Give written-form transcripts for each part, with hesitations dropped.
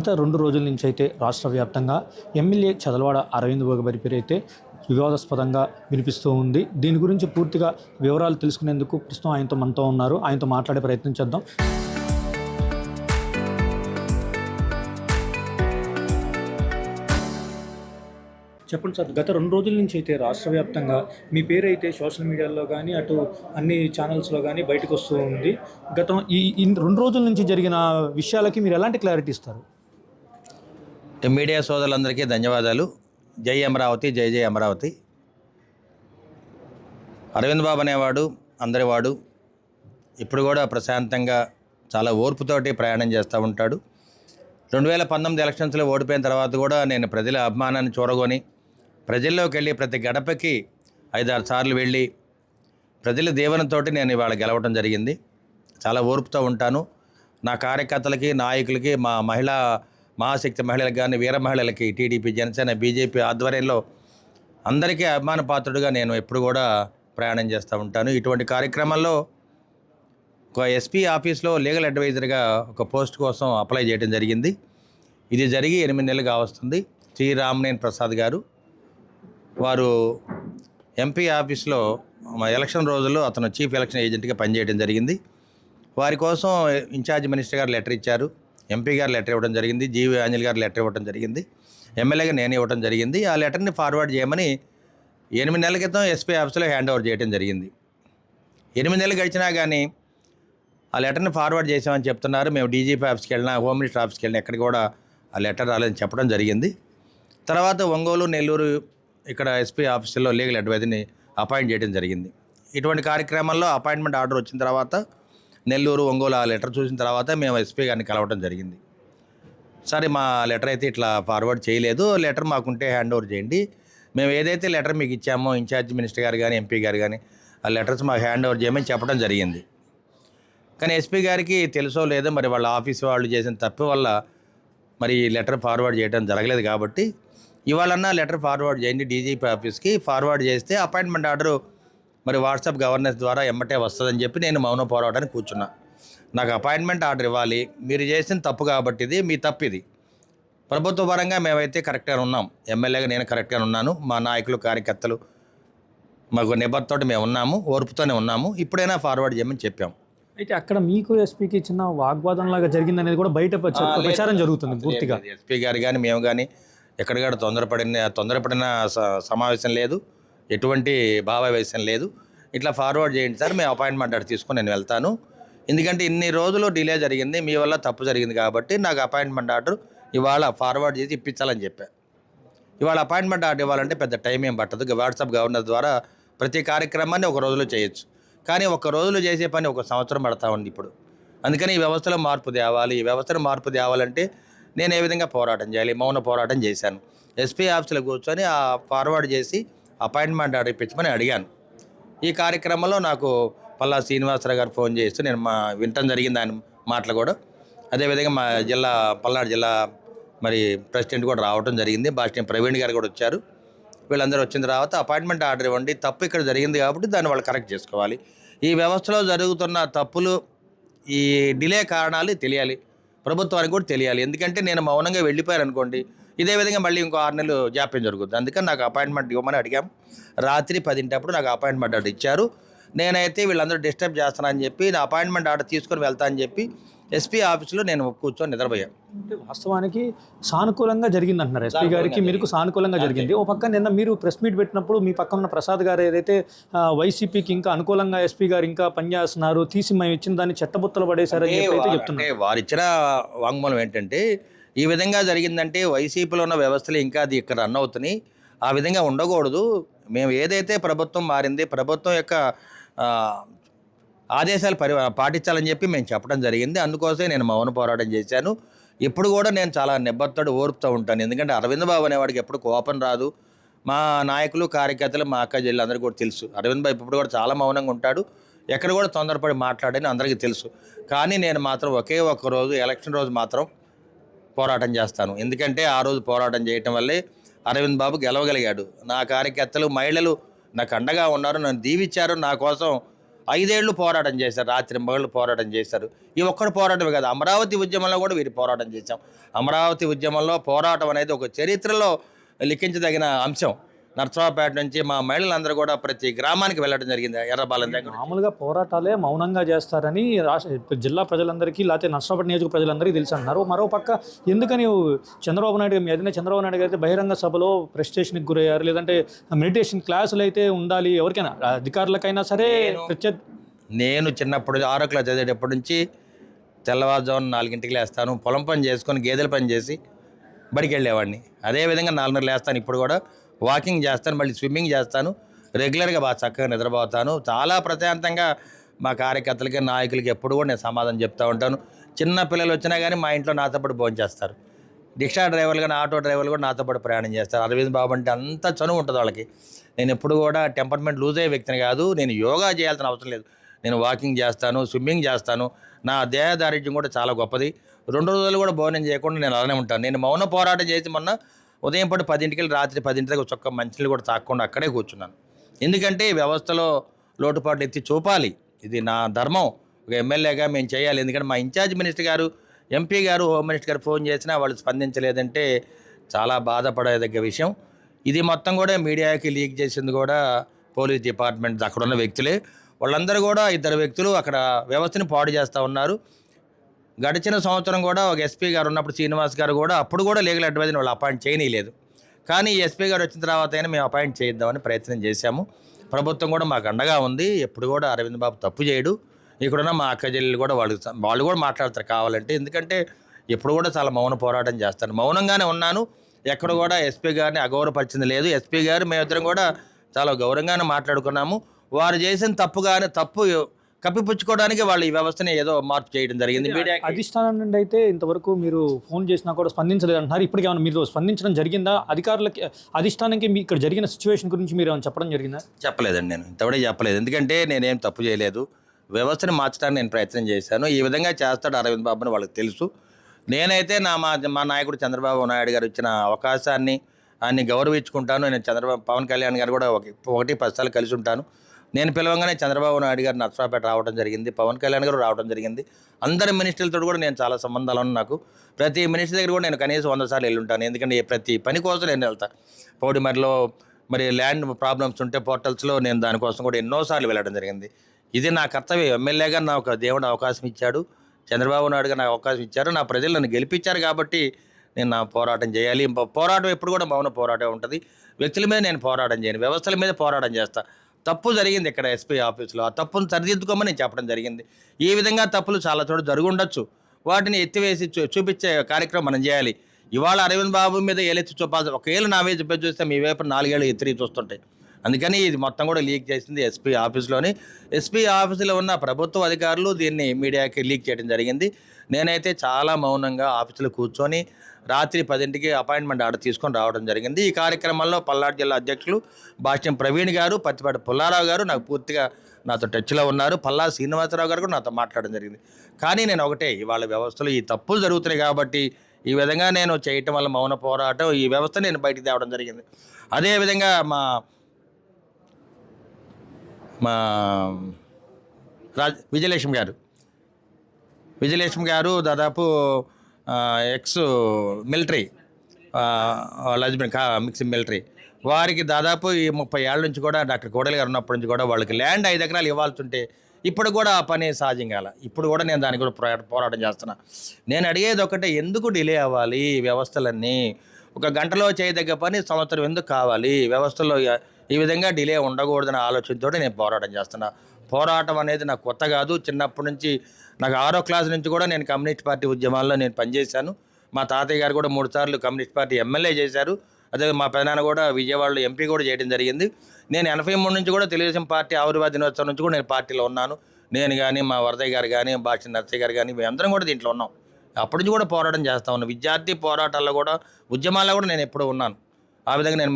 గత 2 రోజుల నుంచి అయితే రాష్ట్ర వ్యాప్తంగా ఎమ్మెల్యే చదలవాడ అరవింద్ బోగబరి పేరు అయితే వివాదాస్పదంగా వినిపిస్తూ ఉంది. దీని గురించి పూర్తిగా వివరాలు తెలుసుకునేందుకు ప్రస్తుతం మనతో ఉన్నారు. ఆయనతో మాట్లాడే ప్రయత్నం చేద్దాం. చెప్పండి సార్, గత 2 రోజుల నుంచి అయితే రాష్ట్ర వ్యాప్తంగా మీ పేరు అయితే సోషల్ మీడియాలో కానీ అటు అన్ని ఛానల్స్లో కానీ బయటకు వస్తూ ఉంది. గతం ఈ 2 రోజుల నుంచి జరిగిన విషయాలకి మీరు ఎలాంటి క్లారిటీ ఇస్తారు? మీడియా సోదరులందరికీ ధన్యవాదాలు. జై అమరావతి, జై జై అమరావతి. అరవింద్ బాబు అనేవాడు అందరివాడు. ఇప్పుడు కూడా ప్రశాంతంగా చాలా ఓర్పుతోటి ప్రయాణం చేస్తూ ఉంటాడు. 2019 ఎలక్షన్స్లో ఓడిపోయిన తర్వాత కూడా నేను ప్రజల అభిమానాన్ని చూరగొని ప్రజల్లోకి వెళ్ళి ప్రతి గడపకి 5-6 సార్లు వెళ్ళి ప్రజల దీవెనతోటి నేను ఇవాళ గెలవడం జరిగింది. చాలా ఓర్పుతో ఉంటాను. నా కార్యకర్తలకి, నాయకులకి, మా మహాశక్తి మహిళలకు కానీ, వీర మహిళలకి, టీడీపీ, జనసేన, బీజేపీ ఆధ్వర్యంలో అందరికీ అభిమాన పాత్రుడిగా నేను ఎప్పుడు కూడా ప్రయాణం చేస్తూ ఉంటాను. ఇటువంటి కార్యక్రమాల్లో ఒక ఎస్పీ ఆఫీస్లో లీగల్ అడ్వైజర్గా ఒక పోస్ట్ కోసం అప్లై చేయడం జరిగింది. ఇది జరిగి 8 నెలలుగా వస్తుంది. శ్రీ రామనేని ప్రసాద్ గారు వారు ఎంపీ ఆఫీస్లో ఎలక్షన్ రోజుల్లో అతను చీఫ్ ఎలక్షన్ ఏజెంట్గా పనిచేయడం జరిగింది. వారి కోసం ఇన్ఛార్జ్ మినిస్టర్ గారు లెటర్ ఇచ్చారు, ఎంపీ గారు లెటర్ ఇవ్వడం జరిగింది, జీవి ఆంజల్ గారు లెటర్ ఇవ్వడం జరిగింది, ఎమ్మెల్యేగా నేను ఇవ్వడం జరిగింది. ఆ లెటర్ని ఫార్వర్డ్ చేయమని 8 నెలల క్రితం ఎస్పీ ఆఫీస్లో హ్యాండ్ ఓవర్ చేయడం జరిగింది. 8 నెలలు గడిచినా కానీ ఆ లెటర్ని ఫార్వర్డ్ చేసామని చెప్తున్నారు. మేము డీజీపీ ఆఫీస్కి వెళ్ళినా, హోమ్ మినిస్టర్ ఆఫీస్కి వెళ్ళినా ఎక్కడికి కూడా ఆ లెటర్ రాలేదని చెప్పడం జరిగింది. తర్వాత ఒంగోలు, నెల్లూరు ఇక్కడ ఎస్పీ ఆఫీసులో లీగల్ అడ్వైజర్ని అపాయింట్ చేయడం జరిగింది. ఇటువంటి కార్యక్రమాల్లో అపాయింట్మెంట్ ఆర్డర్ వచ్చిన తర్వాత నెల్లూరు, ఒంగోలు ఆ లెటర్ చూసిన తర్వాత మేము ఎస్పీ గారిని కలవడం జరిగింది. సరే, మా లెటర్ అయితే ఇట్లా ఫార్వర్డ్ చేయలేదు, లెటర్ మాకుంటే హ్యాండ్ ఓవర్ చేయండి. మేము ఏదైతే లెటర్ మీకు ఇచ్చామో ఇన్ఛార్జ్ మినిస్టర్ గారు కానీ, ఎంపీ గారు కానీ ఆ లెటర్స్ మాకు హ్యాండ్ ఓవర్ చేయమని చెప్పడం జరిగింది. కానీ ఎస్పీ గారికి తెలుసో లేదో మరి వాళ్ళ ఆఫీస్ వాళ్ళు చేసిన తప్పు వల్ల మరి లెటర్ ఫార్వర్డ్ చేయడం జరగలేదు. కాబట్టి ఇవాళన్నా లెటర్ ఫార్వర్డ్ చేయండి డీజీపీ ఆఫీస్కి. ఫార్వర్డ్ చేస్తే అపాయింట్మెంట్ ఆర్డరు మరి వాట్సాప్ గవర్నెన్స్ ద్వారా ఎమ్మటే వస్తుందని చెప్పి నేను మౌన పోరాటానికి కూర్చున్నా. నాకు అపాయింట్మెంట్ ఆర్డర్ ఇవ్వాలి, మీరు చేసిన తప్పు కాబట్టి ఇది మీ తప్పు. ఇది ప్రభుత్వ పరంగా మేమైతే కరెక్ట్గా ఉన్నాం, ఎమ్మెల్యేగా నేను కరెక్ట్గా ఉన్నాను, మా నాయకులు, కార్యకర్తలు మాకు నిబద్ధతోటి మేము ఉన్నాము, ఓర్పుతోనే ఉన్నాము, ఇప్పుడైనా ఫార్వర్డ్ చేయమని చెప్పాం. అయితే అక్కడ మీకు ఎస్పీకి చిన్న వాగ్వాదం లాగా జరిగిందనేది కూడా బయట ప్రచారం జరుగుతుంది పూర్తిగా. ఎస్పీ గారు కానీ మేము కానీ ఎక్కడికక్కడ తొందరపడిన సమావేశం లేదు, ఎటువంటి భావావేశం లేదు. ఇట్లా ఫార్వర్డ్ చేయండి సార్, మేము అపాయింట్మెంట్ ఆర్డర్ తీసుకొని నేను వెళ్తాను, ఎందుకంటే ఇన్ని రోజులు డిలే జరిగింది, మీ వల్ల తప్పు జరిగింది కాబట్టి నాకు అపాయింట్మెంట్ ఆర్డర్ ఇవాళ ఫార్వర్డ్ చేసి ఇప్పించాలని చెప్పా. ఇవాళ అపాయింట్మెంట్ ఆర్డర్ ఇవ్వాలంటే పెద్ద టైం ఏం పట్టదు. వాట్సాప్ గవర్నర్ ద్వారా ప్రతి కార్యక్రమాన్ని ఒక రోజులో చేయొచ్చు. కానీ ఒక రోజులో చేసే పని 1 సంవత్సరం పడతా ఉంది ఇప్పుడు. అందుకని ఈ వ్యవస్థలో మార్పు తేవాలి. ఈ వ్యవస్థలో మార్పు తేవాలంటే నేను ఏ విధంగా పోరాటం చేయాలి? మౌన పోరాటం చేశాను. ఎస్పీ ఆఫీస్లో కూర్చొని ఆ ఫార్వర్డ్ చేసి అపాయింట్మెంట్ ఆర్డర్ ఇప్పించమని అడిగాను. ఈ కార్యక్రమంలో నాకు పల్లా శ్రీనివాసరావు గారు ఫోన్ చేస్తూ నేను వినటం జరిగింది ఆయన మాటలు కూడా. అదేవిధంగా మా పల్నాడు జిల్లా మరి ప్రెసిడెంట్ కూడా రావడం జరిగింది, బాస్టియం ప్రవీణ్ గారు కూడా వచ్చారు. వీళ్ళందరూ వచ్చిన తర్వాత అపాయింట్మెంట్ ఆర్డర్ ఇవ్వండి, తప్పు ఇక్కడ జరిగింది కాబట్టి దాన్ని వాళ్ళు కరెక్ట్ చేసుకోవాలి. ఈ వ్యవస్థలో జరుగుతున్న తప్పులు, ఈ డిలే కారణాలు తెలియాలి, ప్రభుత్వానికి కూడా తెలియాలి. ఎందుకంటే నేను మౌనంగా వెళ్ళిపోయాను అనుకోండి, ఇదే విధంగా మళ్ళీ ఇంకో 6 నెలలు జాప్యం జరుగుతుంది. అందుకని నాకు అపాయింట్మెంట్ ఇవ్వమని అడిగాం. రాత్రి 10 నాకు అపాయింట్మెంట్ ఆర్డర్ ఇచ్చారు. నేనైతే వీళ్ళందరూ డిస్టర్బ్ చేస్తానని చెప్పి నా అపాయింట్మెంట్ ఆర్డర్ తీసుకొని వెళ్తా అని చెప్పి ఎస్పీ ఆఫీస్లో నేను కూర్చొని నిద్రపోయాను. అంటే వాస్తవానికి సానుకూలంగా జరిగింది అంటున్నారు. ఎస్పీ గారికి మీకు సానుకూలంగా జరిగింది. ఓ పక్క నిన్న మీరు ప్రెస్ మీట్ పెట్టినప్పుడు మీ పక్కన ఉన్న ప్రసాద్ గారు ఏదైతే వైసీపీకి ఇంకా అనుకూలంగా ఎస్పీ గారు ఇంకా పనిచేస్తున్నారు, తీసి మేము ఇచ్చిన దాన్ని చెట్టబుత్తలు పడేశారని చెప్పి చెప్తున్నారు. వారు ఇచ్చిన వాంగ్మూలం ఏంటంటే ఈ విధంగా జరిగిందంటే వైసీపీలో ఉన్న వ్యవస్థలు ఇంకా అది ఇక్కడ రన్ అవుతున్నాయి, ఆ విధంగా ఉండకూడదు. మేము ఏదైతే ప్రభుత్వం మారింది, ప్రభుత్వం యొక్క ఆదేశాలు పాటించాలని చెప్పి మేము చెప్పడం జరిగింది. అందుకోసమే నేను మౌన పోరాటం చేశాను. ఇప్పుడు కూడా నేను చాలా నిబద్ధతోటి ఓర్పుతూ ఉంటాను. ఎందుకంటే అరవింద్ బాబు అనేవాడికి ఎప్పుడు కోపం రాదు. మా నాయకులు, కార్యకర్తలు, మా అక్క జిల్లా కూడా తెలుసు. అరవింద్ బాబు ఇప్పుడు కూడా చాలా మౌనంగా ఉంటాడు, ఎక్కడ కూడా తొందరపడి మాట్లాడని అందరికీ తెలుసు. కానీ నేను మాత్రం ఒకే ఒక్క రోజు, ఎలక్షన్ రోజు మాత్రం పోరాటం చేస్తాను. ఎందుకంటే ఆ రోజు పోరాటం చేయటం వల్లే అరవింద్ బాబు గెలవగలిగాడు. నా కార్యకర్తలు, మహిళలు నాకు అండగా ఉన్నారు, నన్ను దీవించారు, నా కోసం 5 ఏళ్ళు పోరాటం చేశారు, రాత్రి మగళ్ళు పోరాటం చేశారు. ఈ ఒక్కడు పోరాటమే కాదు, అమరావతి ఉద్యమంలో కూడా వీరు పోరాటం చేశాం. అమరావతి ఉద్యమంలో పోరాటం అనేది ఒక చరిత్రలో లిఖించదగిన అంశం. నర్సరావుపేట నుంచి మా మహిళలందరూ కూడా ప్రతి గ్రామానికి వెళ్ళడం జరిగింది. ఎర్రబాలెం దగ్గర మామూలుగా పోరాటాలే మౌనంగా చేస్తారని రాష్ట్ర జిల్లా ప్రజలందరికీ లేకపోతే నర్సరావుపేట నియోజక ప్రజలందరికీ తెలుసు అంటున్నారు. మరోపక్క ఎందుకని చంద్రబాబు నాయుడు ఏదైనా చంద్రబాబు నాయుడు గారు అయితే బహిరంగ సభలో ప్రెస్టేషన్కి గురయ్యారు, లేదంటే మెడిటేషన్ క్లాసులు అయితే ఉండాలి ఎవరికైనా అధికారులకైనా సరే నేను చిన్నప్పుడు 6వ క్లాస్ చదివేటప్పటి నుంచి తెల్లవారుజామున 4ంటికి లేస్తాను, పొలం పని చేసుకొని గేదెల పని చేసి బడికి వెళ్ళేవాడిని. అదేవిధంగా 4:30 లేస్తాను, ఇప్పుడు కూడా వాకింగ్ చేస్తాను, మళ్ళీ స్విమ్మింగ్ చేస్తాను, రెగ్యులర్గా బాగా చక్కగా నిద్రపోతాను. చాలా ప్రశాంతంగా మా కార్యకర్తలకి నాయకులకి ఎప్పుడు కూడా నేను సమాధానం చెప్తూ ఉంటాను. చిన్న పిల్లలు వచ్చినా కానీ మా ఇంట్లో నాతో పాటు భోజనం చేస్తారు. రిక్షా డ్రైవర్లు కానీ ఆటో డ్రైవర్లు కూడా నాతో పాటు ప్రయాణం చేస్తారు. అరవింద్ బాబు అంటే అంత చనువు ఉంటుంది వాళ్ళకి. నేను ఎప్పుడు కూడా టెంపర్మెంట్ లూజ్ అయ్యే వ్యక్తిని కాదు. నేను యోగా చేయాల్సిన అవసరం లేదు, నేను వాకింగ్ చేస్తాను, స్విమ్మింగ్ చేస్తాను. నా దేహదారిద్ర్యం కూడా చాలా గొప్పది. 2 రోజులు కూడా భోజనం చేయకుండా నేను అలానే ఉంటాను. నేను మౌన పోరాటం చేసి మొన్న ఉదయం పాటు 10ంటికి వెళ్ళి రాత్రి 10ంటి దాకా చొక్క మంచినీళ్ళు కూడా తాగకుండా అక్కడే కూర్చున్నాను. ఎందుకంటే వ్యవస్థలో లోటుపాట్లు ఎత్తి చూపాలి, ఇది నా ధర్మం. ఒక ఎమ్మెల్యేగా మేము చేయాలి. ఎందుకంటే మా ఇన్ఛార్జ్ మినిస్టర్ గారు, ఎంపీ గారు, హోమ్ మినిస్టర్ గారు ఫోన్ చేసినా వాళ్ళు స్పందించలేదంటే చాలా బాధపడదగ్గ విషయం. ఇది మొత్తం కూడా మీడియాకి లీక్ చేసింది కూడా పోలీస్ డిపార్ట్మెంట్ అక్కడ ఉన్న వ్యక్తులే. వాళ్ళందరూ కూడా 2 వ్యక్తులు అక్కడ వ్యవస్థని పాడు చేస్తూ ఉన్నారు. గడిచిన సంవత్సరం కూడా ఒక ఎస్పీ గారు ఉన్నప్పుడు శ్రీనివాస్ గారు కూడా అప్పుడు కూడా లీగల్ అడ్వైజర్ని వాళ్ళు అపాయింట్ చేయనీయలేదు. కానీ ఎస్పీ గారు వచ్చిన తర్వాత అయినా మేము అపాయింట్ చేద్దామని ప్రయత్నం చేశాము. ప్రభుత్వం కూడా మాకు అండగా ఉంది. ఎప్పుడు కూడా అరవింద్ బాబు తప్పు చేయడు. ఇక్కడున్న మా అక్క చెల్లెలు కూడా వాళ్ళు కూడా మాట్లాడతారు కావాలంటే. ఎందుకంటే ఎప్పుడు కూడా చాలా మౌన పోరాటం చేస్తాను, మౌనంగానే ఉన్నాను. ఎక్కడ కూడా ఎస్పీ గారిని అగౌరవపరిచింది లేదు. ఎస్పీ గారు మేమిద్దరం కూడా చాలా గౌరవంగానే మాట్లాడుకున్నాము. వారు చేసిన తప్పు కప్పిపుచ్చుకోవడానికి వాళ్ళు ఈ వ్యవస్థని ఏదో మార్పు చేయడం జరిగింది. మీడియా అధిష్టానం నుండి అయితే ఇంతవరకు మీరు ఫోన్ చేసినా కూడా స్పందించలేదు అంటున్నారు. ఇప్పటికి ఏమైనా మీరు స్పందించడం జరిగిందా? అధికారులకి అధిష్టానానికి మీ ఇక్కడ జరిగిన సిచ్యువేషన్ గురించి మీరు ఏమైనా చెప్పడం జరిగిందా? చెప్పలేదండి, నేను ఇంతవరకు చెప్పలేదు. ఎందుకంటే నేనేం తప్పు చేయలేదు. వ్యవస్థని మార్చడానికి నేను ప్రయత్నం చేశాను. ఈ విధంగా చేస్తాడు అరవింద్ బాబుని వాళ్ళకి తెలుసు. నేనైతే మా నాయకుడు చంద్రబాబు నాయుడు గారు ఇచ్చిన అవకాశాన్ని ఆయన్ని గౌరవించుకుంటాను. నేను పవన్ కళ్యాణ్ గారు కూడా 1-10 సార్లు కలిసి ఉంటాను. నేను పిలవంగానే చంద్రబాబు నాయుడు గారు నర్సరావుపేట రావడం జరిగింది, పవన్ కళ్యాణ్ గారు రావడం జరిగింది. అందరి మినిస్టర్లతో కూడా నేను చాలా సంబంధాలు ఉన్నాయి నాకు. ప్రతి మినిస్టర్ దగ్గర కూడా నేను కనీసం 100 సార్లు వెళ్ళి ఉంటాను. ఎందుకంటే ప్రతి పని కోసం నేను వెళ్తాను. పౌడిమరిలో మరి ల్యాండ్ ప్రాబ్లమ్స్ ఉంటే పోర్టల్స్లో నేను దానికోసం కూడా ఎన్నోసార్లు వెళ్ళడం జరిగింది. ఇది నా కర్తవ్యం. ఎమ్మెల్యేగా నాకు దేవుడు అవకాశం ఇచ్చాడు, చంద్రబాబు నాయుడు గారు నాకు అవకాశం ఇచ్చారు, నా ప్రజలు నన్ను గెలిపించారు. కాబట్టి నేను నా పోరాటం చేయాలి. పోరాటం ఎప్పుడు కూడా మౌన పోరాటం ఉంటుంది. వ్యక్తుల మీద నేను పోరాటం చేయను, వ్యవస్థల మీద పోరాటం చేస్తాను. తప్పు జరిగింది ఇక్కడ ఎస్పీ ఆఫీస్లో, ఆ తప్పును సరిదిద్దుకోమని నేను చెప్పడం జరిగింది. ఈ విధంగా తప్పులు చాలా చోట జరుగుండొచ్చు, వాటిని ఎత్తివేసి చూపించే కార్యక్రమం మనం చేయాలి. ఇవాళ అరవింద్ బాబు మీద ఏలెత్తి చూపాల్సి, ఒక ఏళ్ళు నా వైపు చూస్తే మీ వైపు 4 ఏళ్ళు ఎత్తిరి చూస్తుంటాయి. అందుకని ఇది మొత్తం కూడా లీక్ చేసింది ఎస్పీ ఆఫీస్లోని. ఎస్పీ ఆఫీసులో ఉన్న ప్రభుత్వ అధికారులు దీన్ని మీడియాకి లీక్ చేయడం జరిగింది. నేనైతే చాలా మౌనంగా ఆఫీసులో కూర్చొని రాత్రి 10ంటికి అపాయింట్మెంట్ ఆర్డర్ తీసుకొని రావడం జరిగింది. ఈ కార్యక్రమంలో పల్నాడు జిల్లా అధ్యక్షులు భాష్యం ప్రవీణ్ గారు, పత్తిపాటి పుల్లారావు గారు నాకు పూర్తిగా నాతో టచ్లో ఉన్నారు. పల్లా శ్రీనివాసరావు గారు కూడా నాతో మాట్లాడడం జరిగింది. కానీ నేను ఒకటే, ఇవాళ వ్యవస్థలో ఈ తప్పులు జరుగుతున్నాయి కాబట్టి ఈ విధంగా నేను చేయటం వల్ల మౌన పోరాటం, ఈ వ్యవస్థ నేను బయటికి తేవడం జరిగింది. అదేవిధంగా మా విజయలక్ష్మి గారు దాదాపు ఎక్స్ మిలిటరీ, వాళ్ళ హస్బెండ్ మిక్స్ మిలిటరీ, వారికి దాదాపు ఈ 30 ఏళ్ళ నుంచి కూడా డాక్టర్ కోడలి గారు ఉన్నప్పటి నుంచి కూడా వాళ్ళకి ల్యాండ్ 5 ఎకరాలు ఇవ్వాల్సి ఉంటే ఇప్పుడు కూడా ఆ పని సహజం కాల. ఇప్పుడు కూడా నేను దానికి కూడా పోరాటం చేస్తున్నా. నేను అడిగేది ఒకటే, ఎందుకు డిలే అవ్వాలి ఈ వ్యవస్థలన్నీ? ఒక గంటలో చేయదగ్గ పని సంవత్సరం ఎందుకు కావాలి? వ్యవస్థలో ఈ విధంగా డిలే ఉండకూడదనే ఆలోచనతో నేను పోరాటం చేస్తున్నా. పోరాటం అనేది నాకు కొత్త కాదు. చిన్నప్పటి నుంచి నాకు 6వ క్లాస్ నుంచి కూడా నేను కమ్యూనిస్ట్ పార్టీ ఉద్యమాల్లో నేను పనిచేశాను. మా తాతయ్య గారు కూడా 3 సార్లు కమ్యూనిస్ట్ పార్టీ ఎమ్మెల్యే చేశారు. అదే మా పెదనాన్న కూడా విజయవాడలో ఎంపీ కూడా చేయడం జరిగింది. నేను 83 నుంచి కూడా తెలుగుదేశం పార్టీ ఆవిర్భావ దినోత్సవం నుంచి కూడా నేను పార్టీలో ఉన్నాను. నేను కానీ, మా వరదయ్య గారు కానీ, భాష నర్సయ్య గారు కానీ, మేమందరం కూడా దీంట్లో ఉన్నాం. అప్పటి నుంచి కూడా పోరాటం చేస్తూ ఉన్నాను. విద్యార్థి పోరాటాల్లో కూడా, ఉద్యమాల్లో కూడా నేను ఎప్పుడూ ఉన్నాను. ఆ విధంగా నేను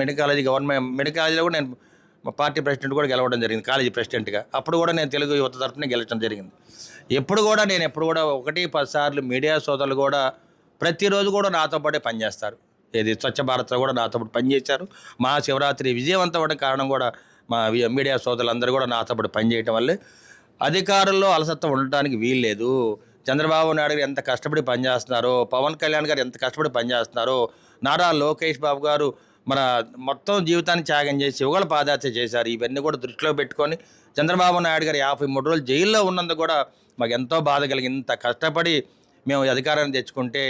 గవర్నమెంట్ మెడికల్ కాలేజీలో కూడా నేను పార్టీ ప్రెసిడెంట్ కూడా గెలవడం జరిగింది, కాలేజీ ప్రెసిడెంట్గా. అప్పుడు కూడా నేను తెలుగు యువత తరఫున గెలవడం జరిగింది. ఎప్పుడు కూడా 1-10 సార్లు మీడియా సోదరులు కూడా ప్రతిరోజు కూడా నాతో పాటే పనిచేస్తారు. ఏది స్వచ్ఛ భారత్లో కూడా నాతో పాటు పనిచేశారు. మహాశివరాత్రి విజయవంతం అవ్వడం కారణం కూడా మా మీడియా సోదరులందరూ కూడా నాతో పాటు పనిచేయటం వల్లే. అధికారుల్లో అలసత్వం ఉండటానికి వీల్లేదు. చంద్రబాబు నాయుడు గారు ఎంత కష్టపడి పనిచేస్తున్నారో, పవన్ కళ్యాణ్ గారు ఎంత కష్టపడి పనిచేస్తున్నారో, నారా లోకేష్ బాబు గారు మన మొత్తం జీవితాన్ని త్యాగం చేసి యుగళ పాదయాత్ర చేశారు. ఇవన్నీ కూడా దృష్టిలో పెట్టుకొని చంద్రబాబు నాయుడు గారు 53 రోజులు జైల్లో ఉన్నందుకు కూడా మాకు ఎంతో బాధ కలిగింది. ఇంత కష్టపడి మేము ఈ అధికారాన్ని తెచ్చుకుంటే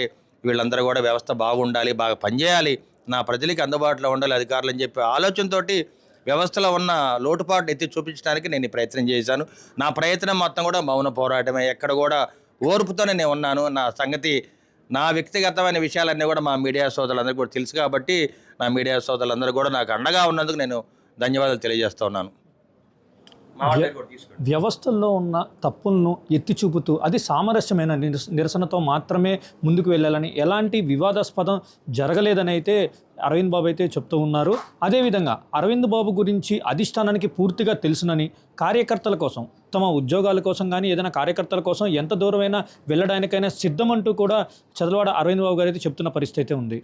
వీళ్ళందరూ కూడా వ్యవస్థ బాగుండాలి, బాగా పనిచేయాలి, నా ప్రజలకి అందుబాటులో ఉండాలి అధికారులు అని చెప్పి ఆలోచనతోటి వ్యవస్థలో ఉన్న లోటుపాటు ఎత్తి చూపించడానికి నేను ఈ ప్రయత్నం చేశాను. నా ప్రయత్నం మొత్తం కూడా మౌన పోరాటమే. ఎక్కడ కూడా ఓర్పుతోనే నేను ఉన్నాను. నా సంగతి, నా వ్యక్తిగతమైన విషయాలన్నీ కూడా మా మీడియా సోదరులందరికీ కూడా తెలుసు కాబట్టి నా మీడియా సోదరులందరూ కూడా నాకు అండగా ఉన్నందుకు నేను ధన్యవాదాలు తెలియజేస్తూ ఉన్నాను. వ్యవస్థల్లో ఉన్న తప్పులను ఎత్తి చూపుతూ అది సామరస్యమైన నిరసనతో మాత్రమే ముందుకు వెళ్ళాలని, ఎలాంటి వివాదాస్పదం జరగలేదని అయితే అరవింద్ బాబు అయితే చెప్తూ ఉన్నారు. అదేవిధంగా అరవింద్ బాబు గురించి అధిష్టానానికి పూర్తిగా తెలుసునని, కార్యకర్తల కోసం, తమ ఉద్యోగాల కోసం కానీ ఏదైనా కార్యకర్తల కోసం ఎంత దూరమైనా వెళ్ళడానికైనా సిద్ధమంటూ కూడా చదలవాడ అరవింద్ బాబు గారు అయితే చెప్తున్న పరిస్థితి అయితే ఉంది.